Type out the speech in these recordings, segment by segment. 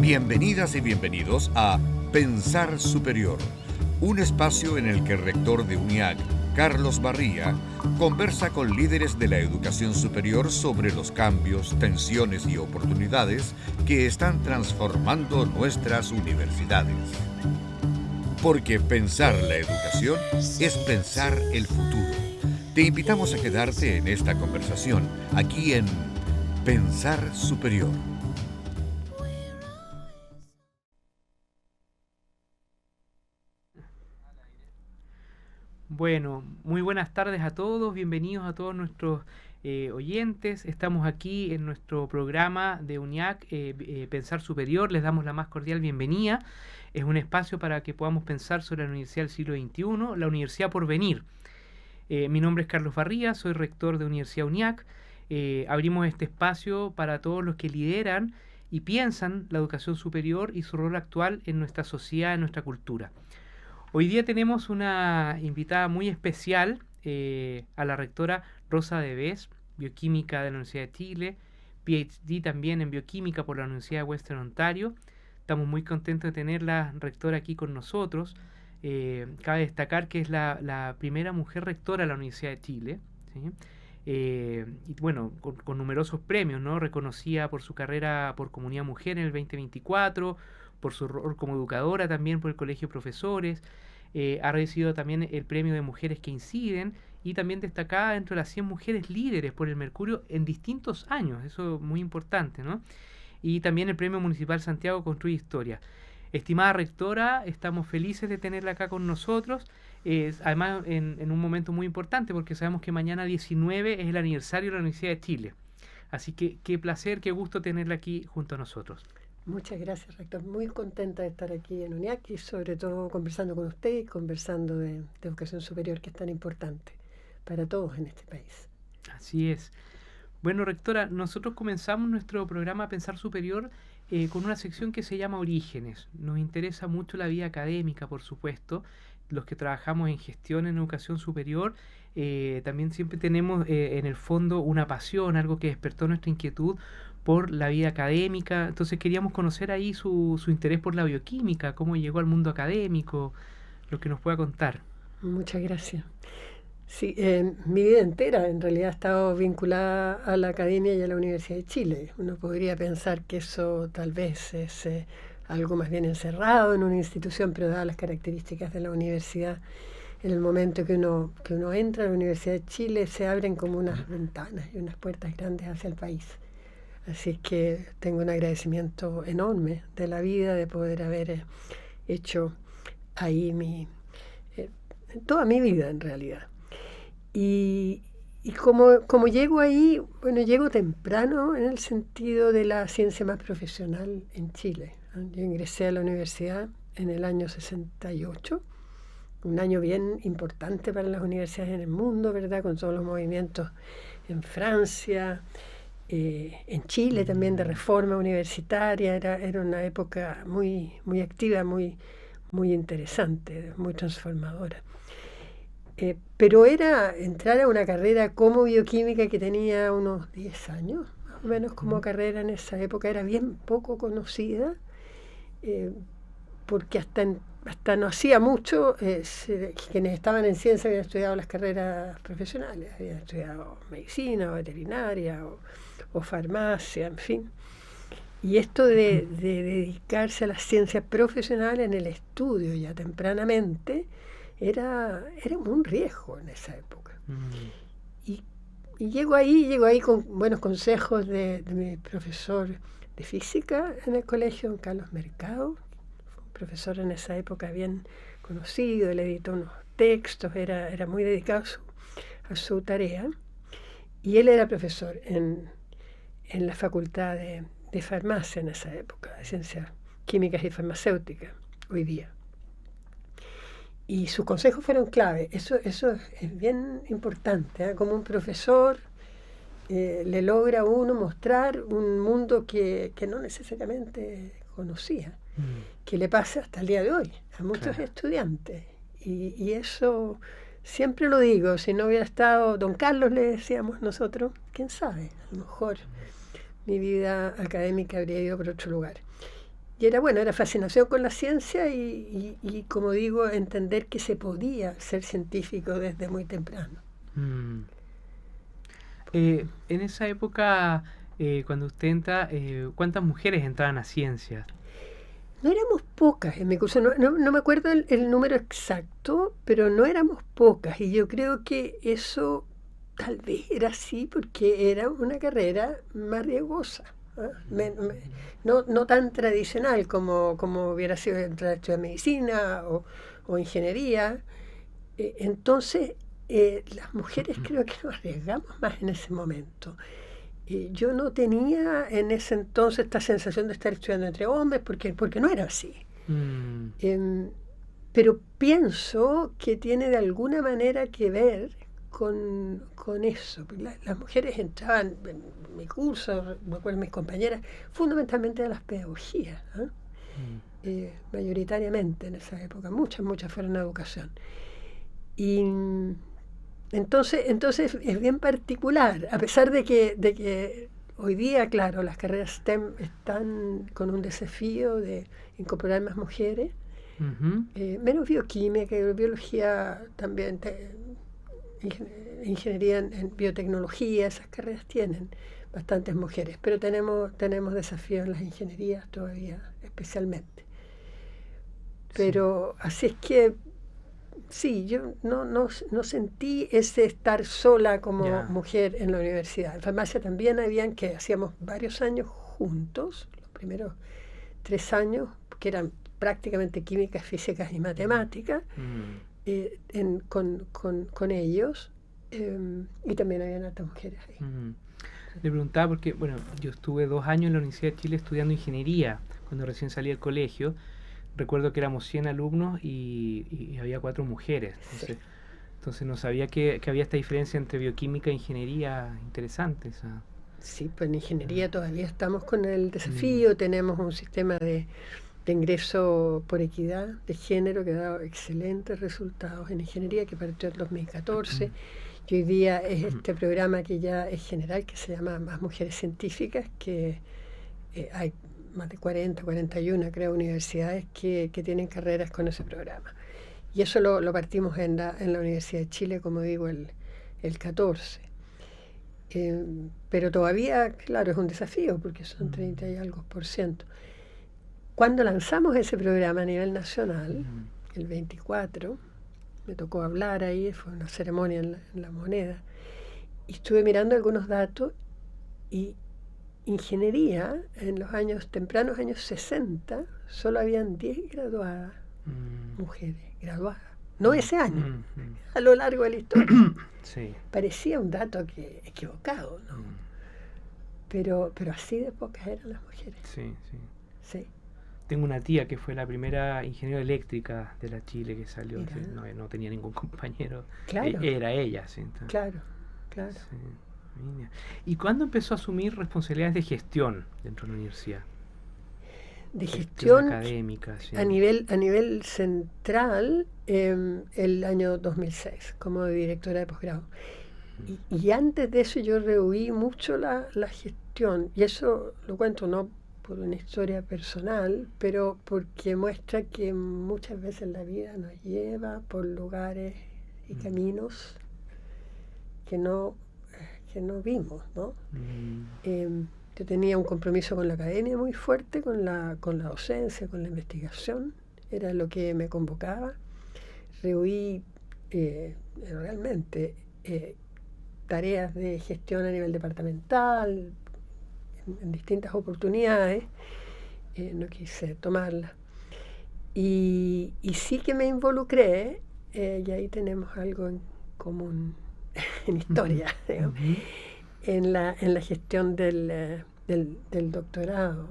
Bienvenidas y bienvenidos a Pensar Superior, un espacio en el que el rector de UNIAC, Carlos Barría, conversa con líderes de la educación superior sobre los cambios, tensiones y oportunidades que están transformando nuestras universidades. Porque pensar la educación es pensar el futuro. Te invitamos a quedarte en esta conversación, aquí en Pensar Superior. Bueno, muy buenas tardes a todos, bienvenidos a todos nuestros oyentes. Estamos aquí en nuestro programa de UNIAC, Pensar Superior. Les damos la más cordial bienvenida. Es un espacio para que podamos pensar sobre la Universidad del siglo XXI, la Universidad por Venir. Mi nombre es Carlos Barría, soy rector de Universidad UNIAC. Abrimos este espacio para todos los que lideran y piensan la educación superior y su rol actual en nuestra sociedad, en nuestra cultura. Hoy día tenemos una invitada muy especial, a la rectora Rosa Devés, bioquímica de la Universidad de Chile, PhD también en bioquímica por la Universidad de Western Ontario. Estamos muy contentos de tenerla rectora aquí con nosotros. Cabe destacar que es la primera mujer rectora de la Universidad de Chile, ¿sí? Y bueno, con numerosos premios, ¿no? Reconocida por su carrera por Comunidad Mujer en el 2024, por su rol como educadora también por el Colegio de Profesores. Ha recibido también el premio de Mujeres que Inciden y también destacada dentro de las 100 mujeres líderes por el Mercurio en distintos años, eso es muy importante, ¿no? Y también el Premio Municipal Santiago Construye Historia. Estimada rectora, estamos felices de tenerla acá con nosotros, además en un momento muy importante porque sabemos que mañana 19 es el aniversario de la Universidad de Chile. Así que qué placer, qué gusto tenerla aquí junto a nosotros. Muchas gracias, rector. Muy contenta de estar aquí en UNIAC y sobre todo conversando con usted y conversando de educación superior, que es tan importante para todos en este país. Así es. Bueno, rectora, nosotros comenzamos nuestro programa Pensar Superior con una sección que se llama Orígenes. Nos interesa mucho la vida académica, por supuesto. Los que trabajamos en gestión en educación superior, también siempre tenemos en el fondo una pasión, algo que despertó nuestra inquietud por la vida académica. Entonces queríamos conocer ahí su interés por la bioquímica, cómo llegó al mundo académico, lo que nos pueda contar. Muchas gracias. Sí, mi vida entera en realidad ha estado vinculada a la academia y a la Universidad de Chile. Uno podría pensar que eso tal vez es algo más bien encerrado en una institución, pero dadas las características de la universidad, en el momento que uno entra a la Universidad de Chile se abren como unas ventanas y unas puertas grandes hacia el país. Así es que tengo un agradecimiento enorme de la vida de poder haber hecho ahí toda mi vida en realidad. Y como llego ahí, bueno, llego temprano en el sentido de la ciencia más profesional en Chile. Yo ingresé a la universidad en el año 68, un año bien importante para las universidades en el mundo, ¿verdad? Con todos los movimientos en Francia, en Chile también de reforma universitaria. Era una época muy, muy activa, muy, muy interesante, muy transformadora. Pero era entrar a una carrera como bioquímica que tenía unos 10 años, más o menos como carrera en esa época, era bien poco conocida, porque hasta no hacía mucho, quienes estaban en ciencia habían estudiado las carreras profesionales, habían estudiado medicina o veterinaria o farmacia, en fin. Y esto de dedicarse a la ciencia profesional en el estudio ya tempranamente era un riesgo en esa época. Y llego ahí con buenos consejos de mi profesor de física en el colegio, don Carlos Mercado, fue un profesor en esa época bien conocido, él editó unos textos, era muy dedicado a su tarea, y él era profesor en la facultad de farmacia en esa época, de ciencias químicas y farmacéuticas, hoy día. Y sus consejos fueron clave. Eso es bien importante, ¿eh? Como un profesor le logra a uno mostrar un mundo que no necesariamente conocía, que le pasa hasta el día de hoy a muchos estudiantes. Y eso siempre lo digo, si no hubiera estado don Carlos, le decíamos nosotros, quién sabe, a lo mejor mi vida académica habría ido por otro lugar. era bueno, era fascinación con la ciencia y como digo, entender que se podía ser científico desde muy temprano. En esa época, cuando usted entra, ¿cuántas mujeres entraban a ciencias? No éramos pocas en mi curso, no me acuerdo el número exacto, pero no éramos pocas. Y yo creo que eso tal vez era así porque era una carrera más riesgosa. No tan tradicional como hubiera sido entrar a estudiar medicina o ingeniería. Entonces, las mujeres creo que nos arriesgamos más en ese momento. Yo no tenía en ese entonces esta sensación de estar estudiando entre hombres porque no era así. Pero pienso que tiene de alguna manera que ver con eso. Las mujeres entraban en mi curso, me acuerdo mis compañeras, fundamentalmente a las pedagogías, mayoritariamente en esa época. Muchas fueron a educación. Y entonces es bien particular, a pesar de que hoy día, claro, las carreras STEM están con un desafío de incorporar más mujeres, menos bioquímica, biología también, ingeniería en biotecnología, esas carreras tienen bastantes mujeres, pero tenemos desafíos en las ingenierías todavía, especialmente. Pero así es que sí, yo no sentí ese estar sola como mujer en la universidad. En farmacia también hacíamos varios años juntos, los primeros 3 años, que eran prácticamente químicas, físicas y matemáticas, con ellos, y también habían otras mujeres ahí. Le preguntaba porque, bueno, yo estuve 2 años en la Universidad de Chile estudiando ingeniería, cuando recién salí del colegio. Recuerdo que éramos 100 alumnos y había 4 mujeres. Entonces no sabía que había esta diferencia entre bioquímica e ingeniería interesante. Sí, pues en ingeniería todavía estamos con el desafío. Tenemos un sistema de ingreso por equidad de género que ha dado excelentes resultados en ingeniería, que partió en 2014. Y hoy día es este programa que ya es general, que se llama Más Mujeres Científicas, que hay más de 41, creo, universidades que tienen carreras con ese programa. Y eso lo partimos en la Universidad de Chile, como digo, el 14. Pero todavía, claro, es un desafío, porque son 30 y algo %. Cuando lanzamos ese programa a nivel nacional, el 24, me tocó hablar ahí, fue una ceremonia en la Moneda, y estuve mirando algunos datos, y ingeniería, en los tempranos años 60, solo habían 10 graduadas, mujeres graduadas. No ese año, a lo largo de la historia. Sí. Parecía un dato equivocado, ¿no? Pero así de pocas eran las mujeres. Sí. Tengo una tía que fue la primera ingeniera eléctrica de la Chile que salió. No tenía ningún compañero. Claro. Era ella, sí. Claro. Sí. ¿Y cuándo empezó a asumir responsabilidades de gestión dentro de la universidad? De gestión académica, sí. a nivel central, el año 2006, como directora de posgrado. Y antes de eso yo rehuí mucho la gestión, y eso lo cuento no por una historia personal, pero porque muestra que muchas veces la vida nos lleva por lugares y caminos que no vimos, ¿no? Yo tenía un compromiso con la academia muy fuerte, con la docencia, con la investigación, era lo que me convocaba. Rehuí realmente tareas de gestión a nivel departamental, en distintas oportunidades, no quise tomarlas. Y sí que me involucré, y ahí tenemos algo en común en historia, digamos, en la gestión del doctorado,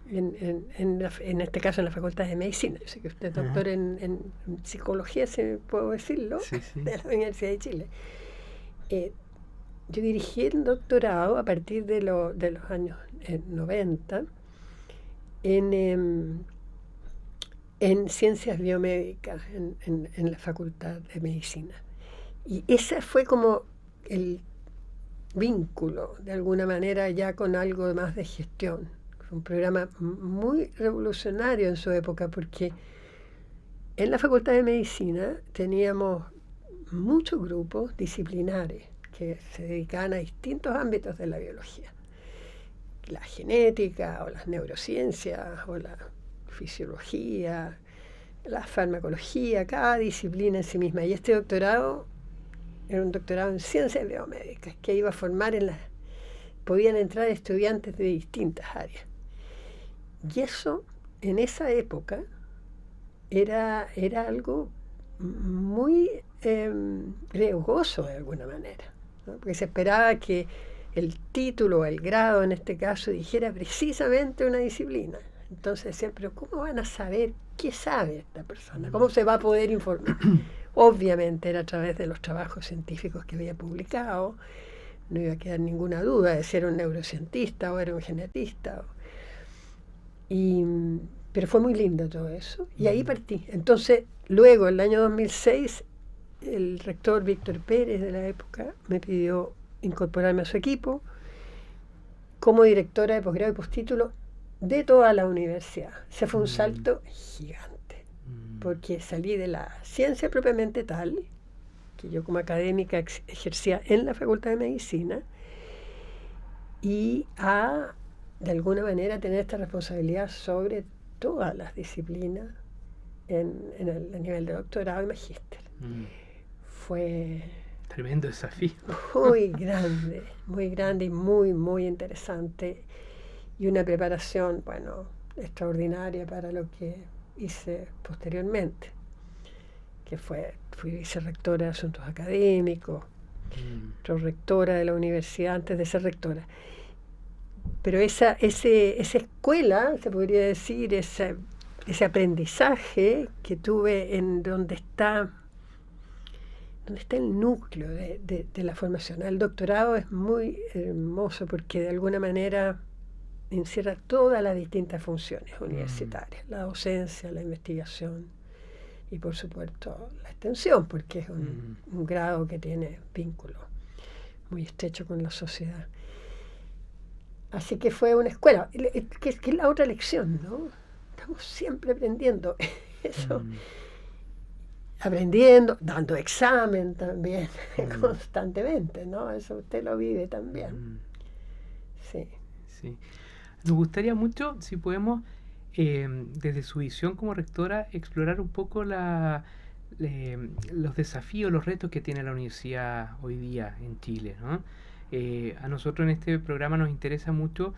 en este caso en la Facultad de Medicina. Yo sé que usted es doctor en psicología, si puedo decirlo, de la Universidad de Chile. Yo dirigí el doctorado a partir de los años 90 en ciencias biomédicas en la Facultad de Medicina. Y ese fue como el vínculo, de alguna manera, ya con algo más de gestión. Fue un programa muy revolucionario en su época porque en la Facultad de Medicina teníamos muchos grupos disciplinares que se dedicaban a distintos ámbitos de la biología. La genética, o las neurociencias, o la fisiología, la farmacología, cada disciplina en sí misma. Y este doctorado era un doctorado en ciencias biomédicas que iba a formar podían entrar estudiantes de distintas áreas. Y eso, en esa época, era algo muy riesgoso de alguna manera, ¿no? Porque se esperaba que el título o el grado en este caso dijera precisamente una disciplina. Entonces decían, pero ¿cómo van a saber qué sabe esta persona? ¿Cómo se va a poder informar? Obviamente era a través de los trabajos científicos que había publicado, no iba a quedar ninguna duda de si era un neurocientista o era un genetista. Pero fue muy lindo todo eso, y ahí partí. Entonces, luego, en el año 2006, el rector Víctor Pérez de la época me pidió incorporarme a su equipo como directora de posgrado y postítulo de toda la universidad. Ese fue un salto gigante, porque salí de la ciencia propiamente tal, que yo como académica ejercía en la Facultad de Medicina, y de alguna manera, tener esta responsabilidad sobre todas las disciplinas a nivel de doctorado y magíster. Fue tremendo desafío. Muy grande y muy, muy interesante. Y una preparación, extraordinaria para lo que hice posteriormente, que fui vicerrectora de Asuntos Académicos, prorectora de la universidad antes de ser rectora. Pero esa escuela, se podría decir, ese aprendizaje que tuve en donde está el núcleo de la formación. El doctorado es muy hermoso porque de alguna manera encierra todas las distintas funciones universitarias, la docencia, la investigación y por supuesto la extensión, porque es un grado que tiene vínculo muy estrecho con la sociedad. Así que fue una escuela, que es la otra lección, ¿no? Estamos siempre aprendiendo eso. Aprendiendo, dando examen también, constantemente, ¿no? Eso usted lo vive también. Sí. Nos gustaría mucho, si podemos, desde su visión como rectora, explorar un poco los desafíos, los retos que tiene la universidad hoy día en Chile, ¿no? A nosotros en este programa nos interesa mucho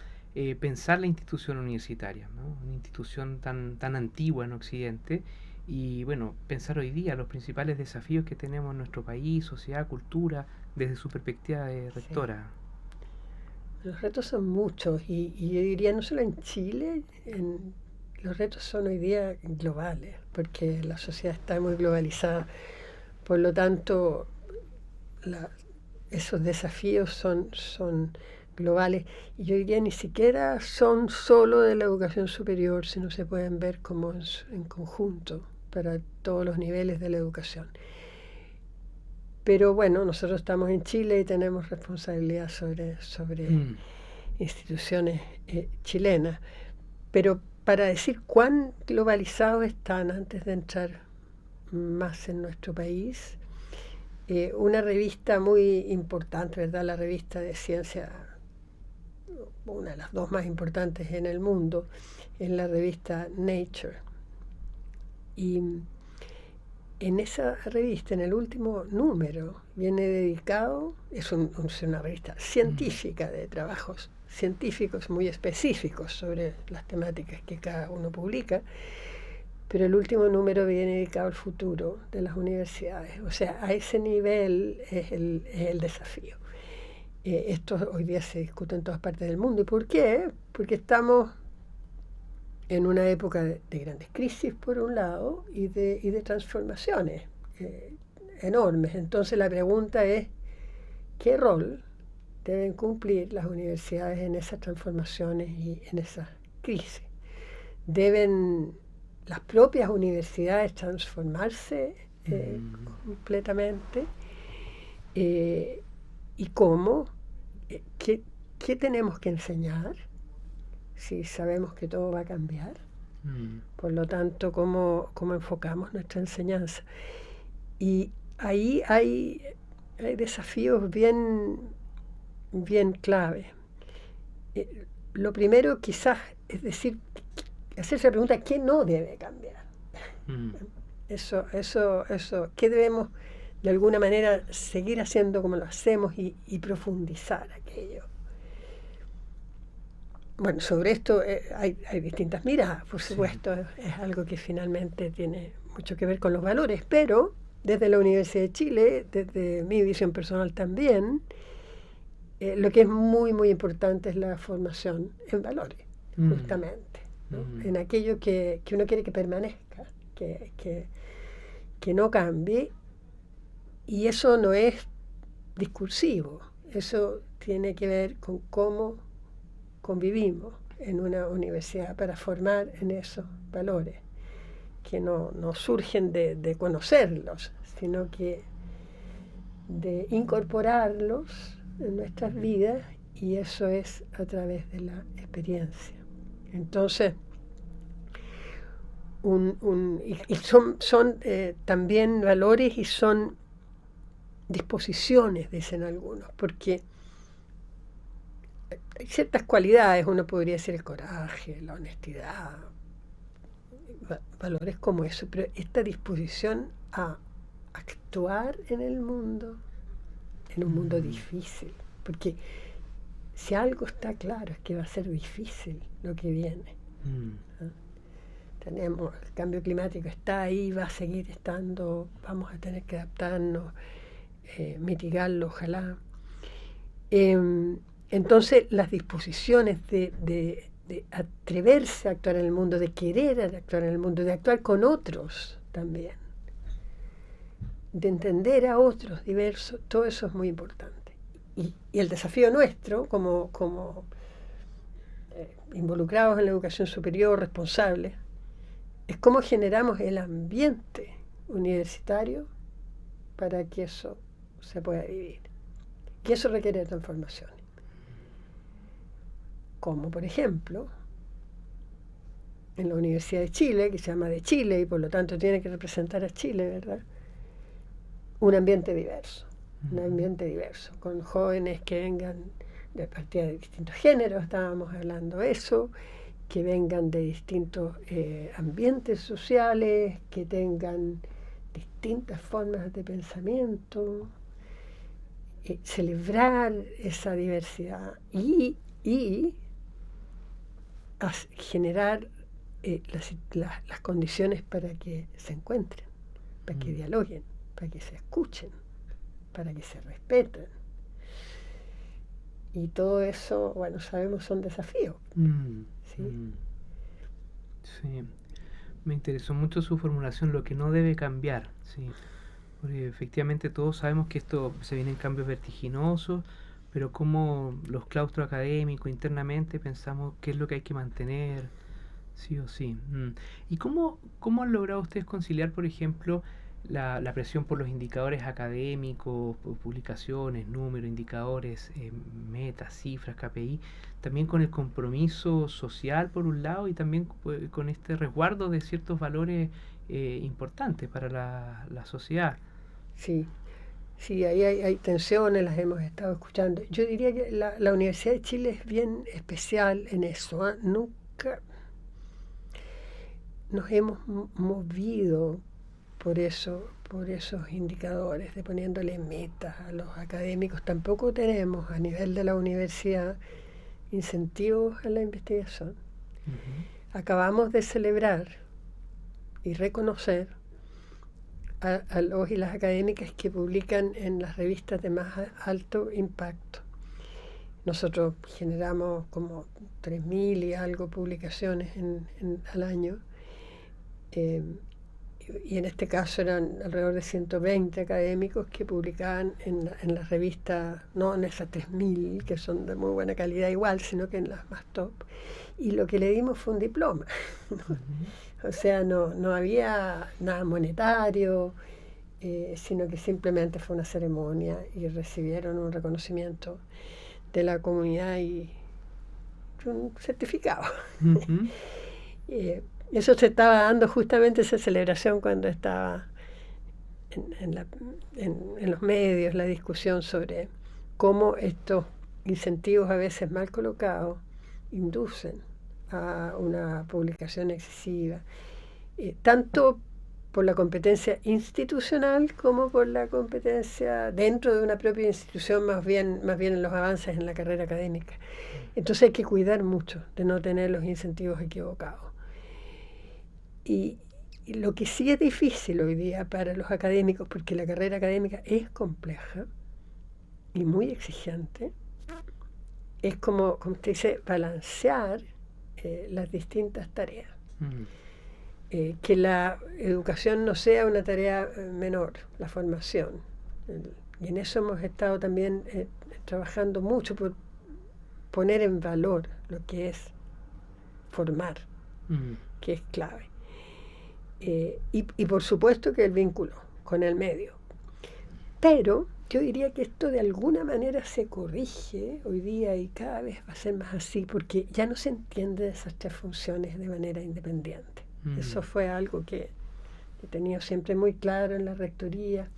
pensar la institución universitaria, ¿no? Una institución tan antigua en Occidente, y pensar hoy día los principales desafíos que tenemos en nuestro país, sociedad, cultura, desde su perspectiva de rectora. Sí. Los retos son muchos, y yo diría no solo en Chile, los retos son hoy día globales, porque la sociedad está muy globalizada. Por lo tanto, esos desafíos son globales, y yo diría ni siquiera son solo de la educación superior, sino se pueden ver como en conjunto para todos los niveles de la educación. Pero nosotros estamos en Chile y tenemos responsabilidad sobre instituciones chilenas. Pero para decir cuán globalizados están, antes de entrar más en nuestro país, una revista muy importante, ¿verdad? La revista de ciencia, una de las dos más importantes en el mundo, es la revista Nature. Y en esa revista, en el último número, viene dedicado, es una revista científica de trabajos científicos muy específicos sobre las temáticas que cada uno publica, pero el último número viene dedicado al futuro de las universidades. O sea, a ese nivel es el desafío. Esto hoy día se discute en todas partes del mundo. ¿Y por qué? Porque estamos en una época de grandes crisis, por un lado, y de transformaciones enormes. Entonces la pregunta es, ¿qué rol deben cumplir las universidades en esas transformaciones y en esas crisis? ¿Deben las propias universidades transformarse completamente? ¿Y cómo? ¿Qué tenemos que enseñar? si sabemos que todo va a cambiar. Por lo tanto, cómo enfocamos nuestra enseñanza. Y ahí hay desafíos bien clave. Lo primero quizás es decir, hacerse la pregunta, ¿qué no debe cambiar? Eso, ¿qué debemos de alguna manera seguir haciendo como lo hacemos y profundizar aquello? Bueno, sobre esto hay distintas miradas, por supuesto, es algo que finalmente tiene mucho que ver con los valores, pero desde la Universidad de Chile, desde mi visión personal también, lo que es muy, muy importante es la formación en valores, justamente, ¿no? En aquello que uno quiere que permanezca, que no cambie, y eso no es discursivo, eso tiene que ver con cómo convivimos en una universidad para formar en esos valores, que no surgen de conocerlos, sino que de incorporarlos en nuestras vidas, y eso es a través de la experiencia. Entonces, y son también valores y son disposiciones, dicen algunos, porque hay ciertas cualidades, uno podría decir el coraje, la honestidad, valores como eso, pero esta disposición a actuar en el mundo, en un mundo difícil, porque si algo está claro es que va a ser difícil lo que viene. Tenemos, el cambio climático está ahí, va a seguir estando, vamos a tener que adaptarnos, mitigarlo, ojalá. Entonces, las disposiciones de atreverse a actuar en el mundo, de querer actuar en el mundo, de actuar con otros también, de entender a otros diversos, todo eso es muy importante. Y el desafío nuestro, como involucrados en la educación superior, responsables, es cómo generamos el ambiente universitario para que eso se pueda vivir. Y eso requiere transformaciones. Como, por ejemplo, en la Universidad de Chile, que se llama de Chile y por lo tanto tiene que representar a Chile, ¿verdad? Un ambiente diverso, con jóvenes que vengan de partida de distintos géneros, estábamos hablando de eso, que vengan de distintos ambientes sociales, que tengan distintas formas de pensamiento, celebrar esa diversidad y generar las condiciones para que se encuentren, para que dialoguen, para que se escuchen, para que se respeten. Y todo eso, bueno, sabemos, son desafíos. ¿Sí? Sí, me interesó mucho su formulación, lo que no debe cambiar, sí, porque efectivamente todos sabemos que esto se vienen cambios vertiginosos, pero como los claustros académicos internamente pensamos qué es lo que hay que mantener, sí o sí. ¿Y cómo han logrado ustedes conciliar, por ejemplo, la presión por los indicadores académicos, publicaciones, números, indicadores, metas, cifras, KPI, también con el compromiso social por un lado y también con este resguardo de ciertos valores importantes para la sociedad? Sí, ahí hay tensiones, las hemos estado escuchando. Yo diría que la Universidad de Chile es bien especial en eso, ¿eh? Nunca nos hemos movido por esos indicadores, de poniéndole metas a los académicos. Tampoco tenemos a nivel de la universidad incentivos a la investigación. Acabamos de celebrar y reconocer a los y las académicas que publican en las revistas de más alto impacto. Nosotros generamos como 3.000 y algo publicaciones al año. Y en este caso eran alrededor de 120 académicos que publicaban en las revistas, no en esas 3.000 que son de muy buena calidad igual, sino que en las más top. Y lo que le dimos fue un diploma. O sea, no había nada monetario, sino que simplemente fue una ceremonia y recibieron un reconocimiento de la comunidad y un certificado. Ujú. Eso se estaba dando justamente esa celebración cuando estaba en los medios la discusión sobre cómo estos incentivos a veces mal colocados inducen a una publicación excesiva, tanto por la competencia institucional como por la competencia dentro de una propia institución, más bien en los avances en la carrera académica. Entonces hay que cuidar mucho de no tener los incentivos equivocados. Y lo que sí es difícil hoy día para los académicos, porque la carrera académica es compleja y muy exigente, es como usted dice, balancear las distintas tareas. Que la educación no sea una tarea menor, la formación. Y en eso hemos estado también trabajando mucho por poner en valor lo que es formar, que es clave. Y por supuesto que el vínculo con el medio. Pero yo diría que esto de alguna manera se corrige hoy día y cada vez va a ser más así, porque ya no se entiende esas tres funciones de manera independiente. Eso fue algo que he tenido siempre muy claro en la rectoría.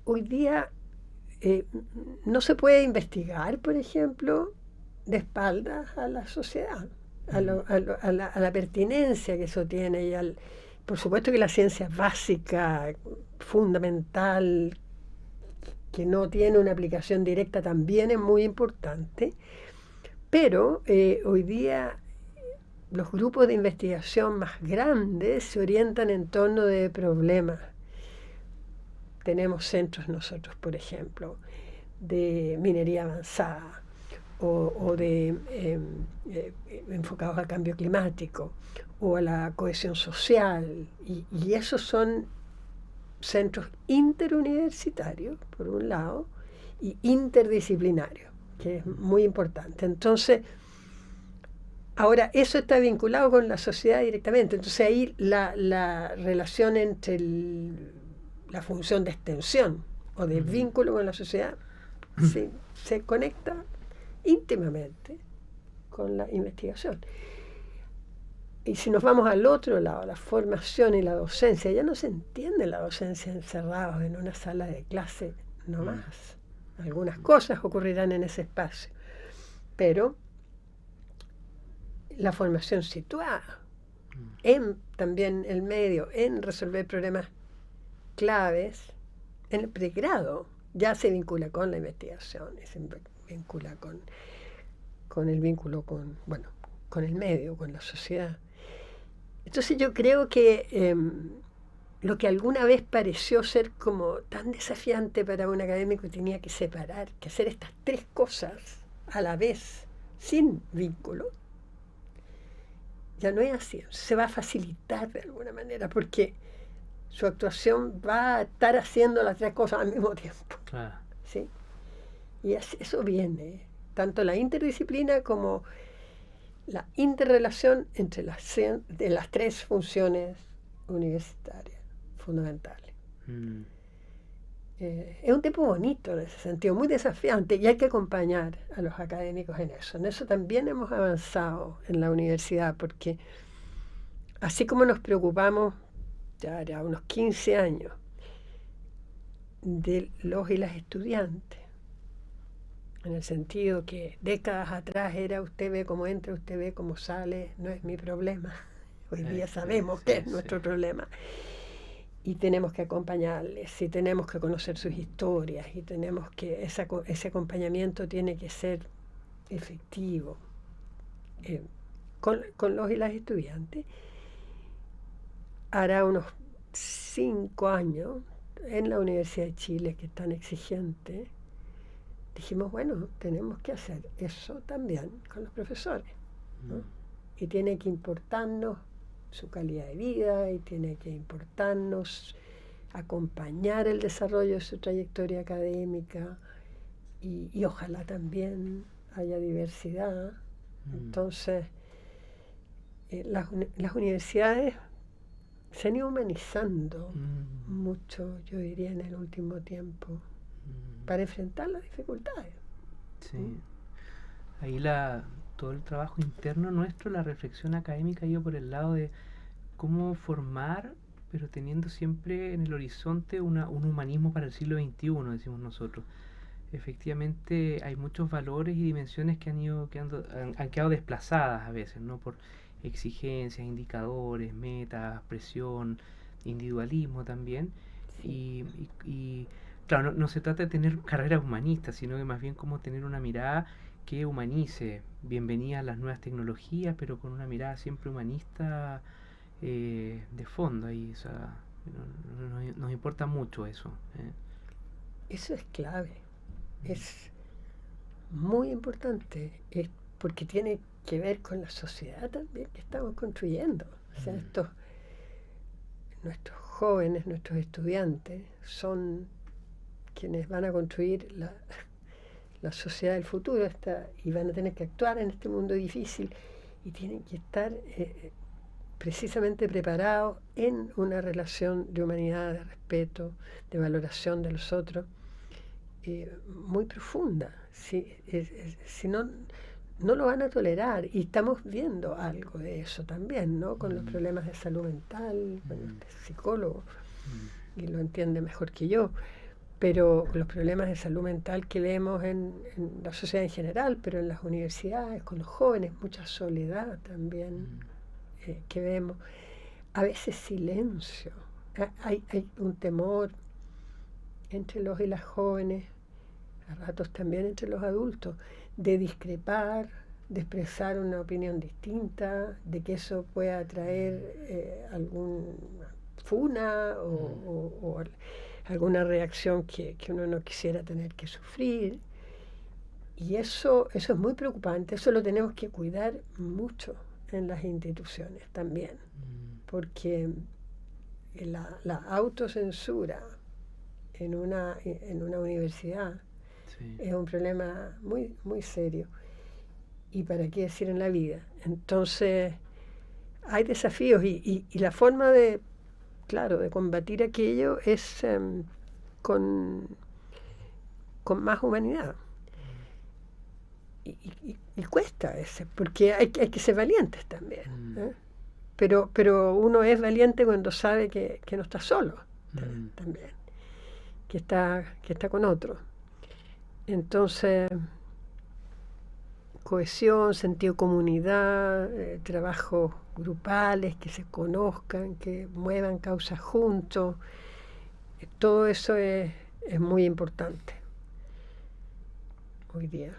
Hoy día no se puede investigar, por ejemplo, de espaldas a la sociedad, a la pertinencia que eso tiene y por supuesto que la ciencia básica, fundamental, que no tiene una aplicación directa, también es muy importante, pero hoy día los grupos de investigación más grandes se orientan en torno de problemas. Tenemos centros nosotros, por ejemplo, de minería avanzada o de enfocados al cambio climático o a la cohesión social. Y esos son centros interuniversitarios, por un lado, y interdisciplinarios, que es muy importante. Entonces, ahora, eso está vinculado con la sociedad directamente. Entonces ahí la relación entre la función de extensión o de vínculo con la sociedad se conecta íntimamente con la investigación. Y si nos vamos al otro lado, la formación y la docencia, ya no se entiende la docencia encerrados en una sala de clase nomás. Algunas cosas ocurrirán en ese espacio, pero la formación situada en también el medio, en resolver problemas claves, en el pregrado, ya se vincula con la investigación, se vincula con el vínculo con el medio, con la sociedad. Entonces yo creo que lo que alguna vez pareció ser como tan desafiante para un académico tenía que separar, que hacer estas tres cosas a la vez, sin vínculo, ya no es así. Se va a facilitar de alguna manera, porque su actuación va a estar haciendo las tres cosas al mismo tiempo. Claro. ¿Sí? Y eso viene, tanto la interdisciplina como la interrelación entre de las tres funciones universitarias fundamentales. Es un tiempo bonito en ese sentido, muy desafiante, y hay que acompañar a los académicos en eso. En eso también hemos avanzado en la universidad, porque así como nos preocupamos ya unos 15 años de los y las estudiantes, en el sentido que décadas atrás era usted ve cómo entra, usted ve cómo sale, no es mi problema. Hoy día sabemos que es nuestro problema. Y tenemos que acompañarles, y tenemos que conocer sus historias, y tenemos que ese acompañamiento tiene que ser efectivo con los y las estudiantes. Hará unos 5 años en la Universidad de Chile, que es tan exigente, dijimos, bueno, tenemos que hacer eso también con los profesores, ¿no? Y tiene que importarnos su calidad de vida, y tiene que importarnos acompañar el desarrollo de su trayectoria académica, y ojalá también haya diversidad. Entonces, las universidades se han ido humanizando mucho, yo diría, en el último tiempo, para enfrentar las dificultades. Sí. Ahí todo el trabajo interno nuestro, la reflexión académica ha ido por el lado de cómo formar, pero teniendo siempre en el horizonte un humanismo para el siglo XXI, decimos nosotros. Efectivamente hay muchos valores y dimensiones que han quedado desplazadas a veces, ¿no? Por exigencias, indicadores, metas, presión, individualismo también. Sí. Claro, no se trata de tener carreras humanistas, sino que más bien como tener una mirada que humanice. Bienvenida a las nuevas tecnologías, pero con una mirada siempre humanista de fondo. Ahí, o sea, nos importa mucho eso. Eso es clave, es muy importante, es porque tiene que ver con la sociedad también que estamos construyendo. O sea, nuestros jóvenes, nuestros estudiantes, son quienes van a construir la sociedad del futuro y van a tener que actuar en este mundo difícil y tienen que estar precisamente preparados en una relación de humanidad, de respeto, de valoración de los otros, muy profunda. Si no, no lo van a tolerar, y estamos viendo algo de eso también, ¿no? Con los problemas de salud mental. Bueno, usted es psicólogo y lo entiende mejor que yo, pero los problemas de salud mental que vemos en la sociedad en general, pero en las universidades, con los jóvenes, mucha soledad también que vemos, a veces silencio. Hay un temor entre los y las jóvenes, a ratos también entre los adultos, de discrepar, de expresar una opinión distinta, de que eso pueda traer algún funa o alguna reacción que uno no quisiera tener que sufrir. Y eso es muy preocupante, eso lo tenemos que cuidar mucho en las instituciones también, porque la autocensura en una universidad es un problema muy, muy serio. Y para qué decir en la vida. Entonces, hay desafíos y la forma de combatir aquello es con más humanidad. Y cuesta a veces, porque hay que ser valientes también. Pero uno es valiente cuando sabe que no está solo también, que está con otro. Entonces, cohesión, sentido de comunidad, trabajos grupales, que se conozcan, que muevan causas juntos, todo eso es muy importante hoy día.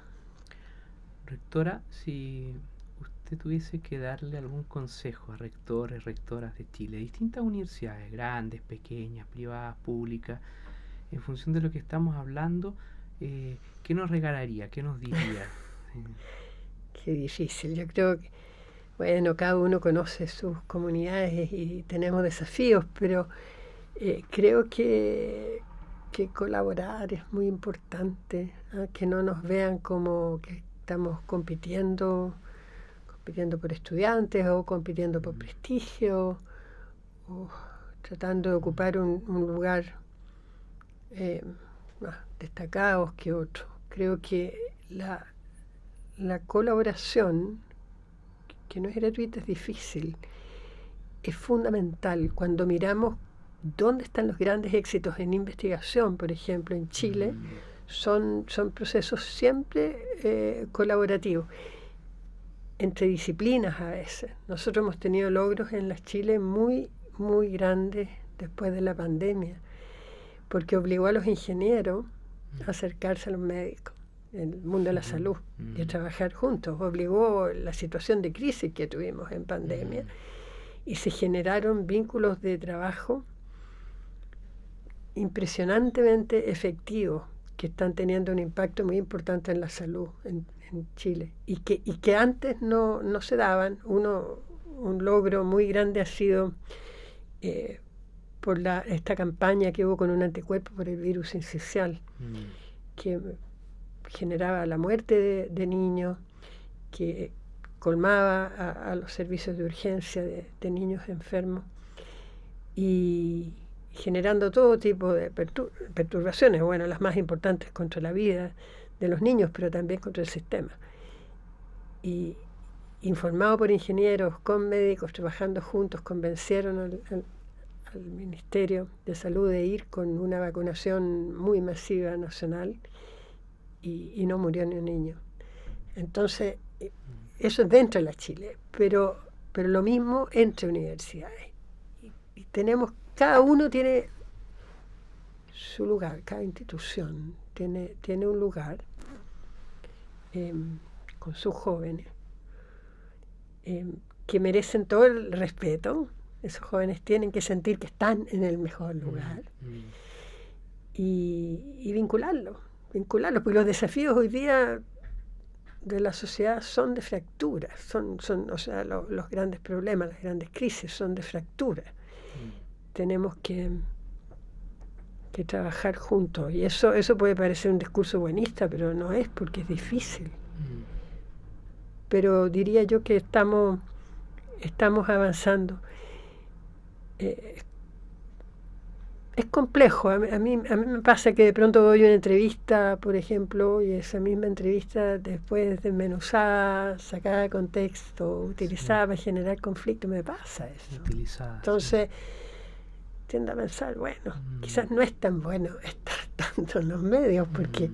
Rectora, si usted tuviese que darle algún consejo a rectores, rectoras de Chile, distintas universidades, grandes, pequeñas, privadas, públicas, en función de lo que estamos hablando, ¿qué nos regalaría? ¿Qué nos diría? Qué difícil. Yo creo que, bueno, cada uno conoce sus comunidades y tenemos desafíos, pero creo que colaborar es muy importante, que no nos vean como que estamos compitiendo por estudiantes o compitiendo por prestigio o tratando de ocupar un lugar más destacado que otro. Creo que la colaboración, que no es gratuita, es difícil, es fundamental. Cuando miramos dónde están los grandes éxitos en investigación, por ejemplo, en Chile, son procesos siempre colaborativos, entre disciplinas a veces. Nosotros hemos tenido logros en las Chile muy, muy grandes después de la pandemia, porque obligó a los ingenieros a acercarse a los médicos, el mundo de la salud, y a trabajar juntos. Obligó la situación de crisis que tuvimos en pandemia, y se generaron vínculos de trabajo impresionantemente efectivos, que están teniendo un impacto muy importante en la salud en Chile, y que antes no se daban. Un logro muy grande ha sido por esta campaña que hubo con un anticuerpo por el virus sincicial, que generaba la muerte de niños, que colmaba a los servicios de urgencia de niños enfermos, y generando todo tipo de perturbaciones, bueno, las más importantes contra la vida de los niños, pero también contra el sistema. y informado por ingenieros, con médicos, trabajando juntos, convencieron al Ministerio de Salud de ir con una vacunación muy masiva nacional y no murió ni un niño. Entonces, eso es dentro de la Chile, pero lo mismo entre universidades. Y tenemos, cada uno tiene su lugar, cada institución tiene un lugar con sus jóvenes que merecen todo el respeto. Esos jóvenes tienen que sentir que están en el mejor lugar y vincularlos, porque los desafíos hoy día de la sociedad son de fracturas, son o sea, los grandes problemas, las grandes crisis son de fracturas. Tenemos que trabajar juntos, y eso puede parecer un discurso buenista, pero no es, porque es difícil. Pero diría yo que estamos avanzando. Es complejo. A mí me pasa que de pronto doy una entrevista, por ejemplo, y esa misma entrevista después desmenuzada, sacada de contexto, utilizada para generar conflicto, me pasa eso. Entonces, tiendo a pensar, bueno, quizás no es tan bueno estar tanto en los medios, porque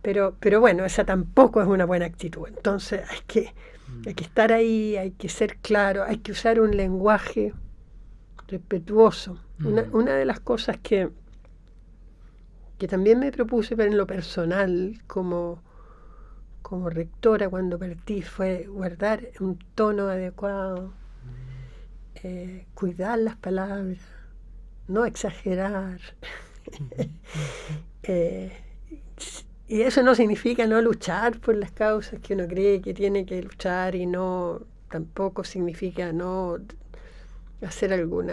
pero bueno, esa tampoco es una buena actitud. Entonces hay que estar ahí, hay que ser claro, hay que usar un lenguaje respetuoso. Una de las cosas que también me propuse en lo personal como rectora cuando partí fue guardar un tono adecuado, cuidar las palabras, no exagerar. Y eso no significa no luchar por las causas que uno cree que tiene que luchar, y no tampoco significa no hacer algún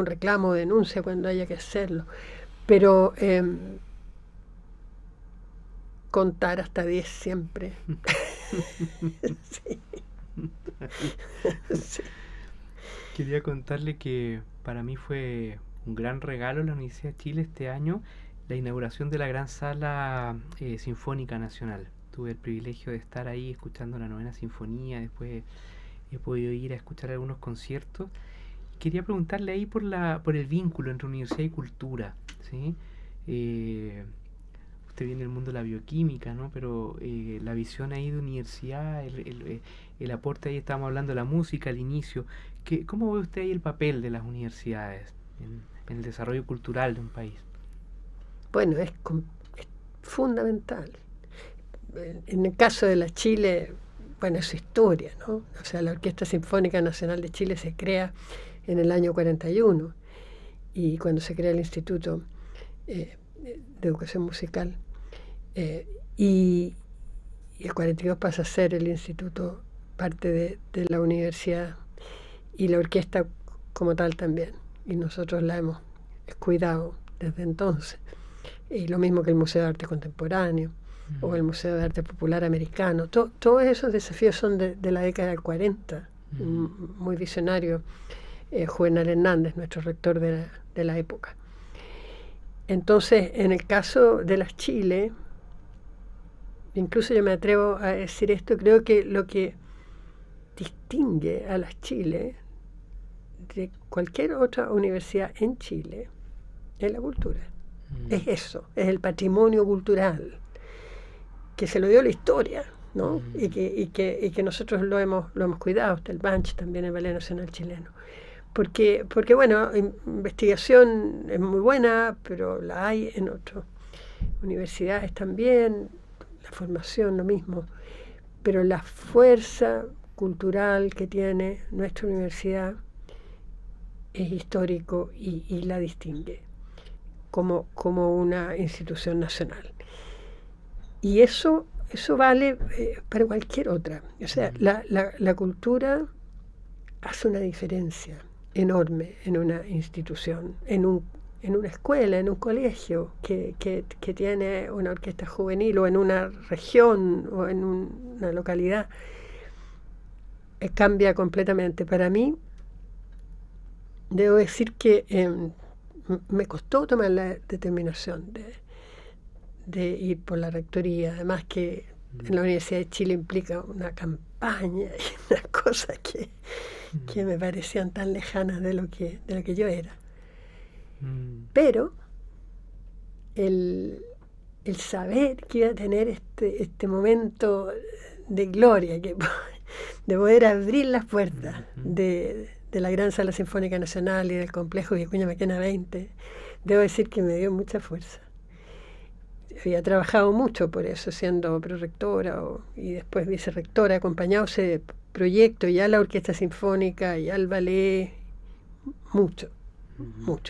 reclamo o denuncia cuando haya que hacerlo, pero contar hasta 10 siempre. Sí. Sí. Quería contarle que para mí fue un gran regalo en la Universidad de Chile este año la inauguración de la gran sala Sinfónica Nacional. Tuve el privilegio de estar ahí escuchando la 9ª Sinfonía, después he podido ir a escuchar algunos conciertos. Quería preguntarle ahí por el vínculo entre universidad y cultura, ¿sí? Usted viene del mundo de la bioquímica, ¿no? Pero la visión ahí de universidad, el aporte ahí, estábamos hablando de la música al inicio. ¿Cómo ve usted ahí el papel de las universidades en el desarrollo cultural de un país? Bueno, es fundamental. En el caso de la Chile, bueno, es su historia, ¿no? O sea, la Orquesta Sinfónica Nacional de Chile se crea en el año 41, y cuando se crea el Instituto de Educación Musical, y el 42 pasa a ser el instituto parte de la universidad, y la orquesta como tal también, y nosotros la hemos cuidado desde entonces, y lo mismo que el Museo de Arte Contemporáneo o el Museo de Arte Popular Americano. Todos esos desafíos son de la década del 40, muy visionario. Juvenal Hernández, nuestro rector de la época. Entonces, en el caso de las Chile, incluso yo me atrevo a decir esto, creo que lo que distingue a las Chile de cualquier otra universidad en Chile es la cultura. Es eso, es el patrimonio cultural que se lo dio la historia, ¿no? Y que nosotros lo hemos cuidado, hasta el Banch, también el Ballet Nacional Chileno. Porque bueno, investigación es muy buena, pero la hay en otras universidades también, la formación lo mismo, pero la fuerza cultural que tiene nuestra universidad es histórico y la distingue como una institución nacional. Y eso vale para cualquier otra. O sea, la cultura hace una diferencia enorme en una institución, en una escuela, en un colegio que tiene una orquesta juvenil, o en una región o en una localidad. Cambia completamente. Para mí, debo decir que me costó tomar la determinación de ir por la rectoría, además que en la Universidad de Chile implica una campaña y unas cosas que me parecían tan lejanas de lo que yo era. Pero el saber que iba a tener este momento de gloria, de poder abrir las puertas de la Gran Sala Sinfónica Nacional y del Complejo Vicuña Maquena 20, debo decir que me dio mucha fuerza. Había trabajado mucho por eso, siendo prorectora y después vicerrectora, acompañado ese proyecto, ya la Orquesta Sinfónica, ya el ballet, mucho. Yo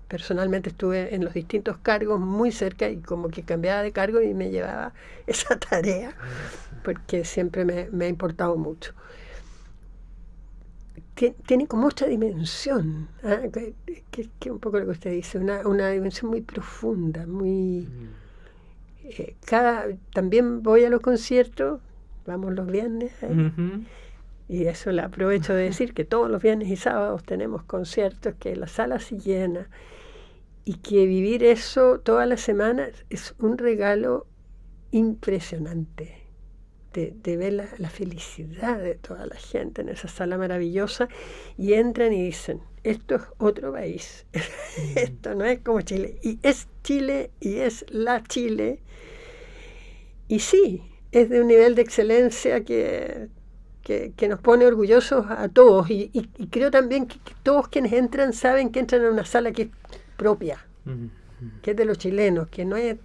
personalmente estuve en los distintos cargos muy cerca y como que cambiaba de cargo y me llevaba esa tarea, porque siempre me ha importado mucho. Tiene como otra dimensión, que un poco lo que usted dice, una dimensión muy profunda, muy... también voy a los conciertos, vamos los viernes, y eso le aprovecho de decir que todos los viernes y sábados tenemos conciertos, que la sala se llena, y que vivir eso toda la semana es un regalo impresionante. De ver la felicidad de toda la gente en esa sala maravillosa, y entran y dicen, esto es otro país, esto no es como Chile, y es Chile, y es la Chile, y sí, es de un nivel de excelencia que nos pone orgullosos a todos, y creo también que todos quienes entran saben que entran a una sala que es propia, que es de los chilenos, que no es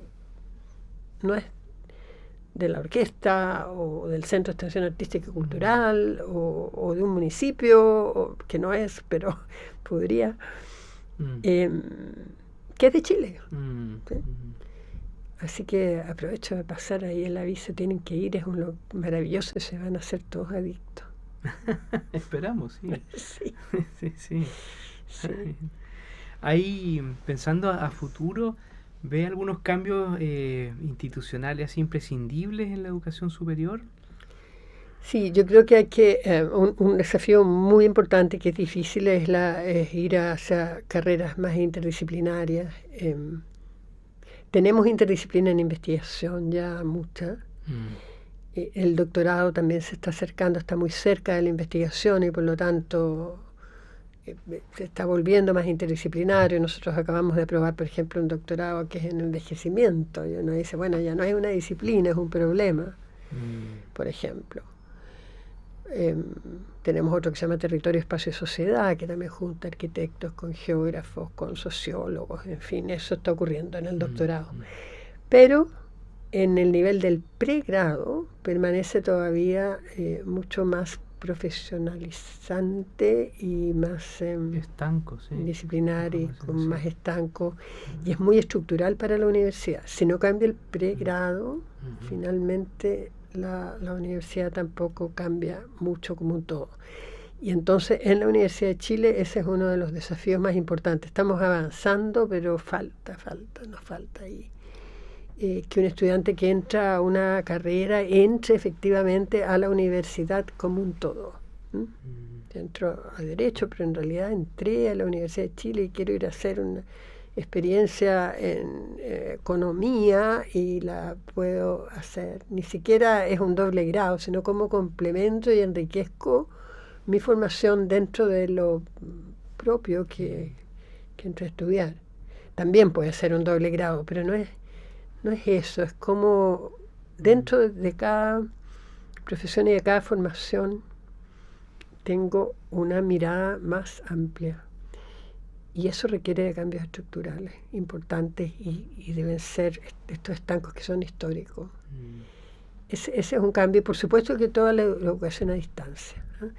de la orquesta o del Centro de Extensión Artística y Cultural o de un municipio, que no es, pero podría, que es de Chile. ¿Sí? Así que aprovecho de pasar ahí el aviso, tienen que ir, es un maravilloso, se van a hacer todos adictos. Esperamos, sí. Sí. Sí. Ahí, pensando a futuro, ¿ve algunos cambios institucionales así imprescindibles en la educación superior? Sí, yo creo que hay un desafío muy importante que es difícil es ir hacia carreras más interdisciplinarias. Tenemos interdisciplina en investigación ya mucha. El doctorado también se está acercando, está muy cerca de la investigación y por lo tanto se está volviendo más interdisciplinario. Nosotros acabamos de aprobar, por ejemplo, un doctorado que es en envejecimiento, y uno dice, bueno, ya no es una disciplina, es un problema, por ejemplo. Tenemos otro que se llama Territorio, Espacio y Sociedad, que también junta arquitectos con geógrafos, con sociólogos, en fin, eso está ocurriendo en el doctorado. Pero en el nivel del pregrado permanece todavía mucho más profesionalizante y más estanco, disciplinar y con más estanco, y es muy estructural para la universidad. Si no cambia el pregrado, finalmente la universidad tampoco cambia mucho como un todo. Y entonces en la Universidad de Chile ese es uno de los desafíos más importantes. Estamos avanzando, pero nos falta ahí. Que un estudiante que entra a una carrera entre efectivamente a la universidad como un todo. Entro a Derecho, pero en realidad entré a la Universidad de Chile y quiero ir a hacer una experiencia en economía y la puedo hacer. Ni siquiera es un doble grado, sino como complemento y enriquezco mi formación dentro de lo propio que entré a estudiar. También puede ser un doble grado, pero no es eso, es como dentro de cada profesión y de cada formación tengo una mirada más amplia, y eso requiere de cambios estructurales importantes y deben ser estos estancos que son históricos. Ese es un cambio, y por supuesto que toda la educación a distancia, ¿eh?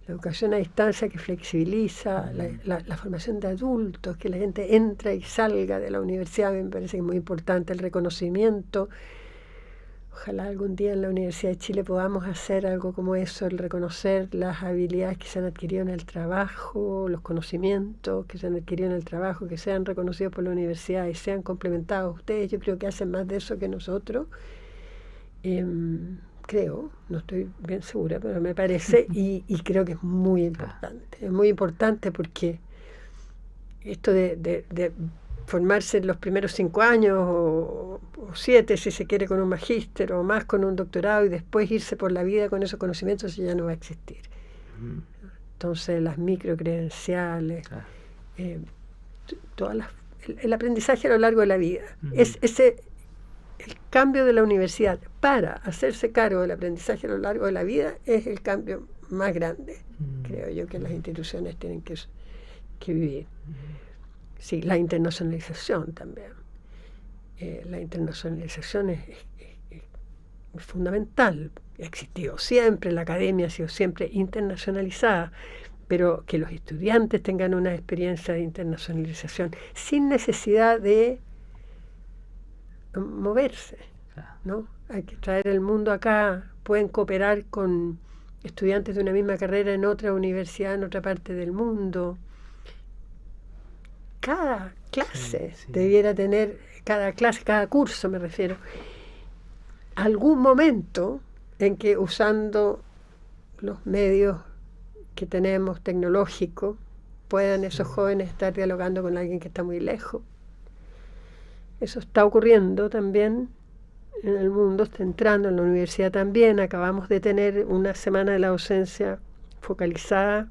La educación a distancia que flexibiliza la formación de adultos, que la gente entra y salga de la universidad, me parece que es muy importante el reconocimiento. Ojalá algún día en la Universidad de Chile podamos hacer algo como eso, el reconocer las habilidades que se han adquirido en el trabajo, los conocimientos que se han adquirido en el trabajo, que sean reconocidos por la universidad y sean complementados. Ustedes yo creo que hacen más de eso que nosotros. Creo, no estoy bien segura, pero me parece, y creo que es muy importante. Es muy importante porque esto de formarse en los primeros 5 años o 7, si se quiere, con un magíster o más con un doctorado, y después irse por la vida con esos conocimientos, eso ya no va a existir. Entonces las microcredenciales, el aprendizaje a lo largo de la vida, el cambio de la universidad para hacerse cargo del aprendizaje a lo largo de la vida es el cambio más grande, creo yo, que las instituciones tienen que vivir. Sí, la internacionalización también. La internacionalización es fundamental. Ha existido siempre, la academia ha sido siempre internacionalizada, pero que los estudiantes tengan una experiencia de internacionalización sin necesidad de moverse, ¿no? Hay que traer el mundo acá, pueden cooperar con estudiantes de una misma carrera en otra universidad, en otra parte del mundo. Cada clase debiera tener, cada curso me refiero, algún momento en que, usando los medios que tenemos tecnológicos, puedan esos jóvenes estar dialogando con alguien que está muy lejos. Eso está ocurriendo también en el mundo, está entrando en la universidad también. Acabamos de tener una semana de la docencia focalizada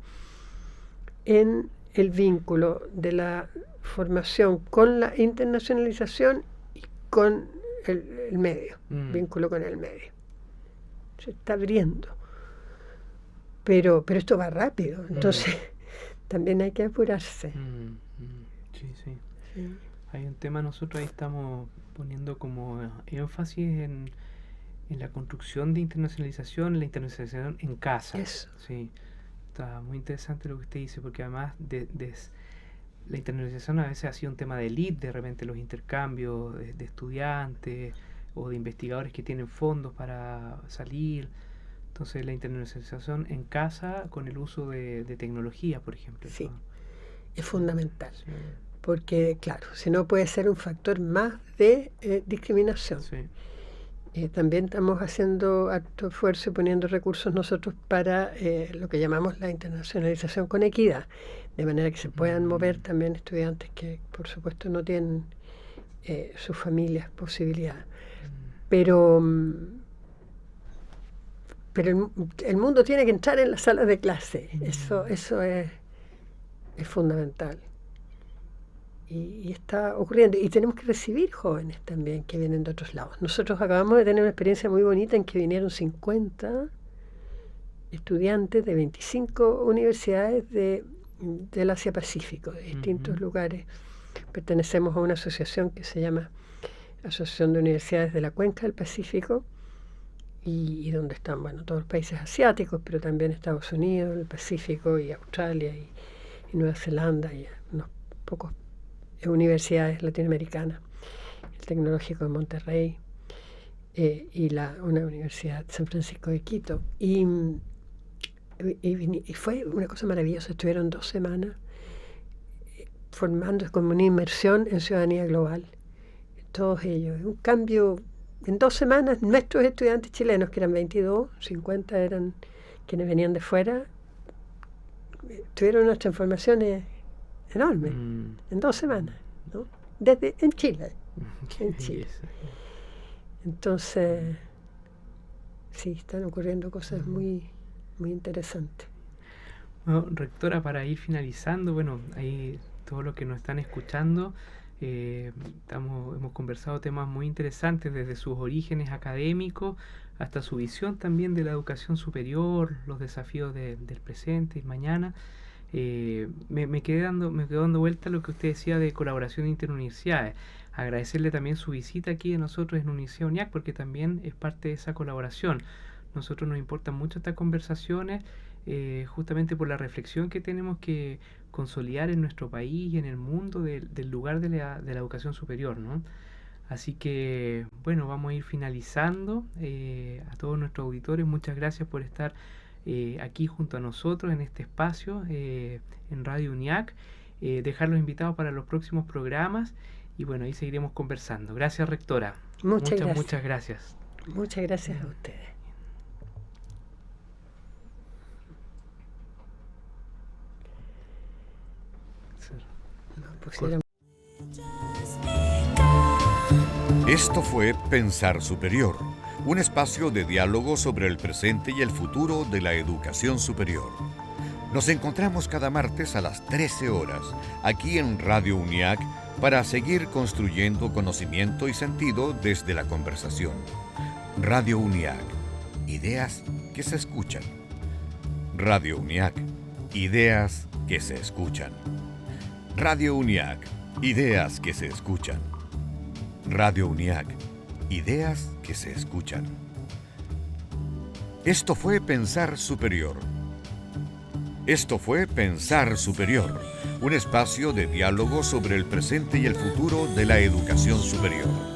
en el vínculo de la formación con la internacionalización y con el medio, vínculo con el medio. Se está abriendo. Pero esto va rápido, entonces también hay que apurarse. Sí. Hay un tema, nosotros ahí estamos poniendo como énfasis en la construcción de internacionalización, la internacionalización en casa. Eso. Sí, está muy interesante lo que usted dice, porque además la internacionalización a veces ha sido un tema de élite, de repente los intercambios de estudiantes o de investigadores que tienen fondos para salir. Entonces la internacionalización en casa con el uso de tecnología, por ejemplo. Sí, ¿no? Es fundamental. Sí. Porque, claro, si no puede ser un factor más de discriminación. Sí. También estamos haciendo harto esfuerzo y poniendo recursos nosotros para lo que llamamos la internacionalización con equidad, de manera que se puedan mover también estudiantes que, por supuesto, no tienen sus familias posibilidades. Pero el mundo tiene que entrar en las salas de clase. Eso es fundamental. Y está ocurriendo. Y tenemos que recibir jóvenes también que vienen de otros lados. Nosotros acabamos de tener una experiencia muy bonita en que vinieron 50 estudiantes de 25 universidades del Asia Pacífico, de distintos lugares. Pertenecemos a una asociación que se llama Asociación de Universidades de la Cuenca del Pacífico, y donde están, todos los países asiáticos, pero también Estados Unidos, el Pacífico, y Australia, y Nueva Zelanda, y unos pocos universidades latinoamericanas, el Tecnológico de Monterrey, y una universidad, San Francisco de Quito. Y fue una cosa maravillosa. Estuvieron 2 semanas formando como una inmersión en ciudadanía global, todos ellos. Un cambio en 2 semanas. Nuestros estudiantes chilenos, que eran 22, 50 eran quienes venían de fuera, tuvieron unas transformaciones enormes en 2 semanas, ¿no? En Chile. Entonces, sí, están ocurriendo cosas muy, muy interesantes. Bueno, rectora, para ir finalizando, ahí todos los que nos están escuchando, hemos conversado temas muy interesantes, desde sus orígenes académicos hasta su visión también de la educación superior, los desafíos del presente y mañana. Me quedó dando vuelta lo que usted decía de colaboración interuniversidades. Agradecerle también su visita aquí de nosotros en Universidad UNIAC, porque también es parte de esa colaboración. Nosotros nos importan mucho estas conversaciones, justamente por la reflexión que tenemos que consolidar en nuestro país y en el mundo del lugar de la educación superior, ¿no? Así que, vamos a ir finalizando. A todos nuestros auditores, muchas gracias por estar aquí junto a nosotros en este espacio en Radio UNIAC. Dejarlos invitados para los próximos programas y ahí seguiremos conversando. Gracias, rectora. Muchas gracias. Muchas gracias a ustedes. No, Esto fue Pensar Superior, un espacio de diálogo sobre el presente y el futuro de la educación superior. Nos encontramos cada martes a las 13 horas, aquí en Radio UNIAC, para seguir construyendo conocimiento y sentido desde la conversación. Radio UNIAC, ideas que se escuchan. Radio UNIAC, ideas que se escuchan. Radio UNIAC, ideas que se escuchan. Radio UNIAC, ideas que se escuchan. Esto fue Pensar Superior. Esto fue Pensar Superior, un espacio de diálogo sobre el presente y el futuro de la educación superior.